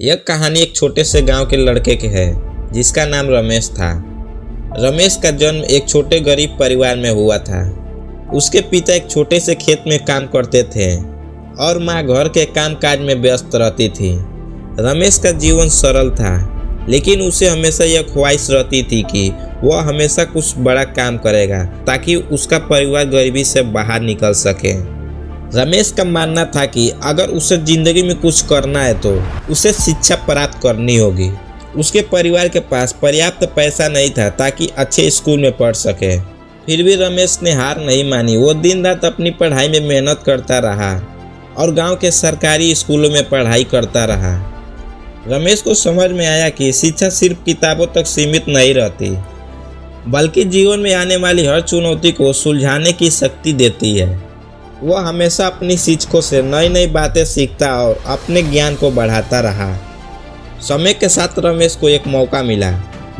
यह कहानी एक छोटे से गांव के लड़के की है जिसका नाम रमेश था। रमेश का जन्म एक छोटे गरीब परिवार में हुआ था। उसके पिता एक छोटे से खेत में काम करते थे और माँ घर के कामकाज में व्यस्त रहती थी। रमेश का जीवन सरल था, लेकिन उसे हमेशा यह ख्वाहिश रहती थी कि वह हमेशा कुछ बड़ा काम करेगा ताकि उसका परिवार गरीबी से बाहर निकल सके। रमेश का मानना था कि अगर उसे जिंदगी में कुछ करना है तो उसे शिक्षा प्राप्त करनी होगी। उसके परिवार के पास पर्याप्त पैसा नहीं था ताकि अच्छे स्कूल में पढ़ सके। फिर भी रमेश ने हार नहीं मानी। वो दिन रात अपनी पढ़ाई में मेहनत करता रहा और गांव के सरकारी स्कूलों में पढ़ाई करता रहा। रमेश को समझ में आया कि शिक्षा सिर्फ किताबों तक सीमित नहीं रहती, बल्कि जीवन में आने वाली हर चुनौती को सुलझाने की शक्ति देती है। वह हमेशा अपनी शिक्षकों से नई नई बातें सीखता और अपने ज्ञान को बढ़ाता रहा। समय के साथ रमेश को एक मौका मिला।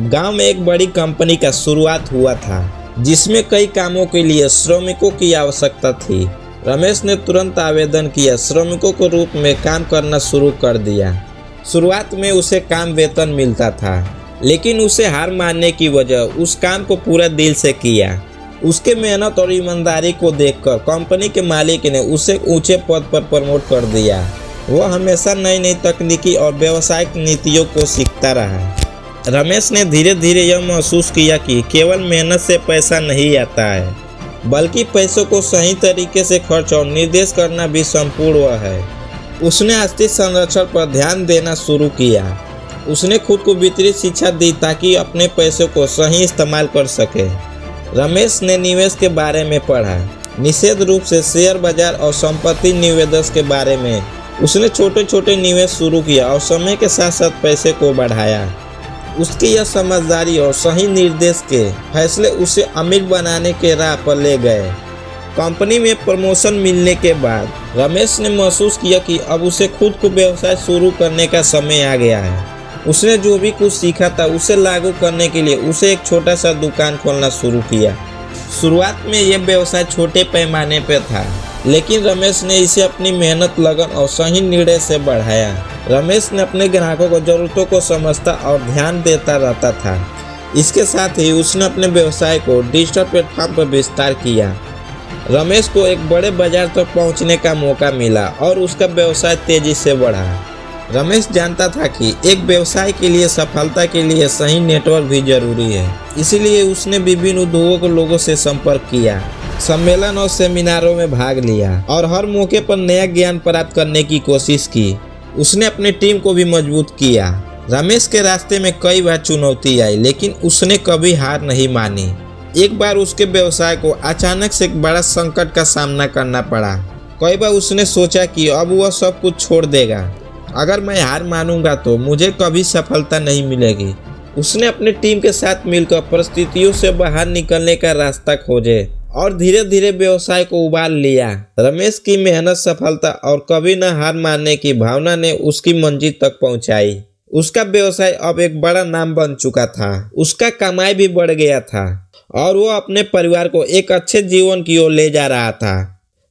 गांव में एक बड़ी कंपनी का शुरुआत हुआ था जिसमें कई कामों के लिए श्रमिकों की आवश्यकता थी। रमेश ने तुरंत आवेदन किया, श्रमिकों के रूप में काम करना शुरू कर दिया। शुरुआत में उसे काम वेतन मिलता था, लेकिन उसे हार मानने की वजह उस काम को पूरा दिल से किया। उसके मेहनत और ईमानदारी को देखकर कंपनी के मालिक ने उसे ऊंचे पद पर प्रमोट कर दिया। वह हमेशा नई नई तकनीकी और व्यावसायिक नीतियों को सीखता रहा। रमेश ने धीरे धीरे यह महसूस किया कि केवल मेहनत से पैसा नहीं आता है, बल्कि पैसों को सही तरीके से खर्च और निर्देश करना भी संपूर्ण है। उसने आर्थिक संरक्षण पर ध्यान देना शुरू किया। उसने खुद को वित्तीय शिक्षा दी ताकि अपने पैसों को सही इस्तेमाल कर सके। रमेश ने निवेश के बारे में पढ़ा, निषेध रूप से शेयर बाजार और संपत्ति निवेश के बारे में। उसने छोटे छोटे निवेश शुरू किया और समय के साथ साथ पैसे को बढ़ाया। उसकी यह समझदारी और सही निर्देश के फैसले उसे अमीर बनाने के राह पर ले गए। कंपनी में प्रमोशन मिलने के बाद रमेश ने महसूस किया कि अब उसे खुद को व्यवसाय शुरू करने का समय आ गया है। उसने जो भी कुछ सीखा था उसे लागू करने के लिए उसे एक छोटा सा दुकान खोलना शुरू किया। शुरुआत में यह व्यवसाय छोटे पैमाने पर था, लेकिन रमेश ने इसे अपनी मेहनत, लगन और सही निर्णय से बढ़ाया। रमेश ने अपने ग्राहकों को जरूरतों को समझता और ध्यान देता रहता था। इसके साथ ही उसने अपने व्यवसाय को डिजिटल प्लेटफॉर्म पर विस्तार किया। रमेश को एक बड़े बाजार तक पहुंचने का मौका मिला और उसका व्यवसाय तेजी से बढ़ा। रमेश जानता था कि एक व्यवसाय के लिए सफलता के लिए सही नेटवर्क भी जरूरी है, इसलिए उसने विभिन्न उद्योगों के लोगों से संपर्क किया, सम्मेलन और सेमिनारों में भाग लिया और हर मौके पर नया ज्ञान प्राप्त करने की कोशिश की। उसने अपनी टीम को भी मजबूत किया। रमेश के रास्ते में कई बार चुनौती आई, लेकिन उसने कभी हार नहीं मानी। एक बार उसके व्यवसाय को अचानक से एक बड़ा संकट का सामना करना पड़ा। कई बार उसने सोचा कि अब वह सब कुछ छोड़ देगा। अगर मैं हार मानूंगा तो मुझे कभी सफलता नहीं मिलेगी। उसने अपनी टीम के साथ मिलकर परिस्थितियों से बाहर निकलने का रास्ता खोजे और धीरे धीरे व्यवसाय को उबाल लिया। रमेश की मेहनत, सफलता और कभी न हार मानने की भावना ने उसकी मंजिल तक पहुंचाई। उसका व्यवसाय अब एक बड़ा नाम बन चुका था। उसका कमाई भी बढ़ गया था और वो अपने परिवार को एक अच्छे जीवन की ओर ले जा रहा था।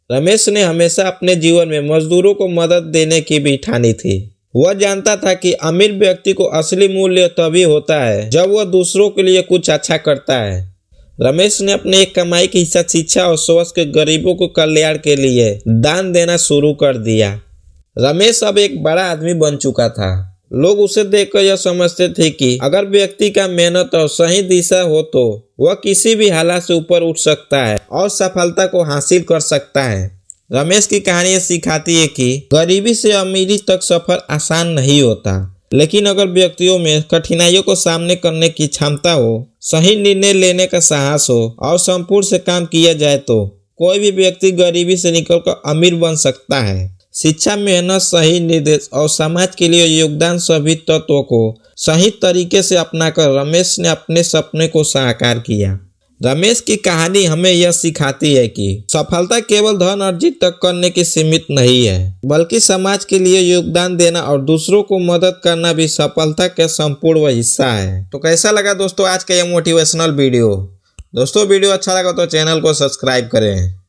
रमेश ने हमेशा अपने जीवन में मजदूरों को मदद देने की भी ठानी थी। वह जानता था कि अमीर व्यक्ति को असली मूल्य तभी होता है जब वह दूसरों के लिए कुछ अच्छा करता है। रमेश ने अपने एक कमाई की हिस्सा शिक्षा और स्वास्थ्य के गरीबों को कल्याण के लिए दान देना शुरू कर दिया। रमेश अब एक बड़ा आदमी बन चुका था। लोग उसे देखकर यह समझते थे कि अगर व्यक्ति का मेहनत और सही दिशा हो तो वह किसी भी हालात से ऊपर उठ सकता है और सफलता को हासिल कर सकता है। रमेश की कहानी ये सिखाती है कि गरीबी से अमीरी तक सफर आसान नहीं होता, लेकिन अगर व्यक्तियों में कठिनाइयों को सामने करने की क्षमता हो, सही निर्णय लेने का साहस हो और संपूर्ण से काम किया जाए तो कोई भी व्यक्ति गरीबी से निकलकर अमीर बन सकता है। शिक्षा, मेहनत, सही निर्देश और समाज के लिए योगदान, सभी तत्वों को सही तरीके से अपनाकर रमेश ने अपने सपने को साकार किया। रमेश की कहानी हमें यह सिखाती है कि सफलता केवल धन अर्जित तक करने की सीमित नहीं है, बल्कि समाज के लिए योगदान देना और दूसरों को मदद करना भी सफलता का संपूर्ण हिस्सा है। तो कैसा लगा दोस्तों आज का यह मोटिवेशनल वीडियो? दोस्तों वीडियो अच्छा लगा तो चैनल को सब्सक्राइब करें।